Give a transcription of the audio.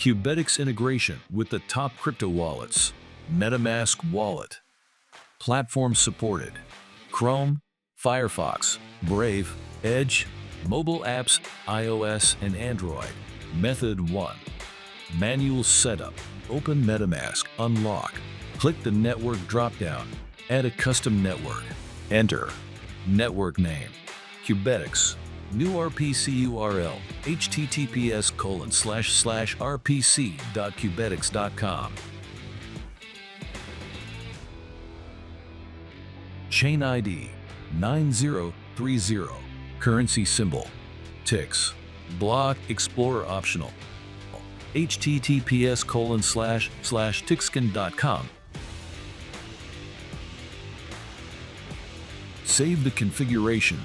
Qubetics integration with the top crypto wallets. Metamask wallet. Platform supported. Chrome, Firefox, Brave, Edge, mobile apps, iOS and Android. Method 1. Manual setup. Open Metamask. Unlock. Click the network dropdown. Add a custom network. Enter. Network name. Qubetics. New RPC URL. https://rpc.qubetics.com. Chain ID 9030. Currency symbol TIX. Block Explorer optional. https://tixkin.com. Save the configuration.